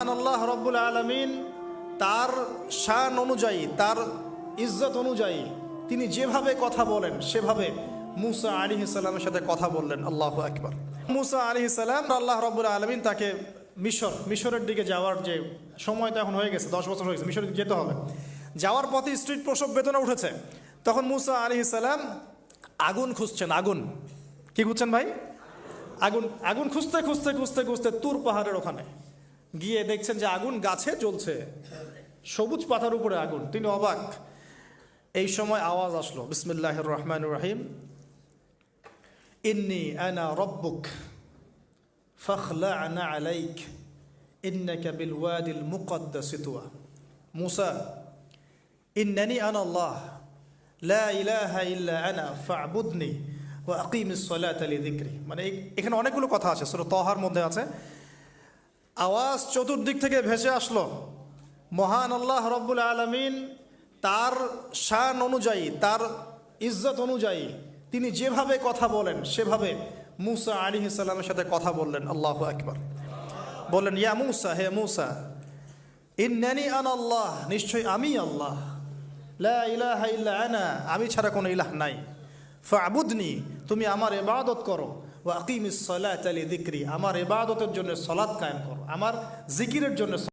মহান আল্লাহ রব্বুল আলামিন তার শান অনুযায়ী, তার ইজ্জত অনুযায়ী তিনি যেভাবে কথা বলেন সেভাবে মুসা আলাইহিস সালামের সাথে কথা বললেন। আল্লাহু আকবার। মুসা আলাইহিস সালাম, আল্লাহ রব্বুল আলামিন তাকে মিশরের দিকে যাওয়ার যে সময় তো এখন হয়ে গেছে, 10 বছর হয়ে গেছে, মিশরে যেতে হবে। যাওয়ার পথে স্ট্রিট প্রসব বেদনা উঠেছে। তখন মুসা আলাইহিস সালাম আগুন খুঁজছেন। আগুন কি খুঁজছেন ভাই? আগুন খুঁজতে খুঁজতে খুঁজতে খুঁজতে তুর পাহাড়ের ওখানে গিয়ে দেখছেন যে আগুন গাছে জ্বলছে, সবুজ পাতার উপরে আগুন। তিনি অবাক। এই সময় আওয়াজ আসলো, বিসমিল্লাহির রহমানির রহিম, ইন্নী আনা রব্বুক ফাখলা'না আলাইক ইন্নাকা বিল ওয়াদিল মুকদ্দাস তুয়া। মুসা, ইন্নানি আনা আল্লাহ লা ইলাহা ইল্লা আনা ফা'বুদনি ওয়া আকিমিস সালাতা লিযিকরি। মানে এখানে অনেকগুলো কথা আছে, সূরা তাহার মধ্যে আছে। আওয়াজ চতুর্দিক থেকে ভেসে আসলো। মহান আল্লাহ রব্বুল আলামিন তার শান অনুযায়ী, তার ইজ্জত অনুযায়ী তিনি যেভাবে কথা বলেন সেভাবে মুসা আলাইহিস সালামের সাথে কথা বললেন। আল্লাহু আকবার। বললেন, ইয়া মুসা, হে মুসা, ইন্নানি আনা আল্লাহ, নিশ্চয় আমি আল্লাহ, লা ইলাহা ইল্লা আনা, আমি ছাড়া কোনো ইলাহ নাই, ফা'বুদনি, তুমি আমার ইবাদত করো, ওয়া আকিমিস সালাতা লিযিকরি, আমার ইবাদতের জন্য সালাত কায়েম করো, আমার জিকিরের জন্য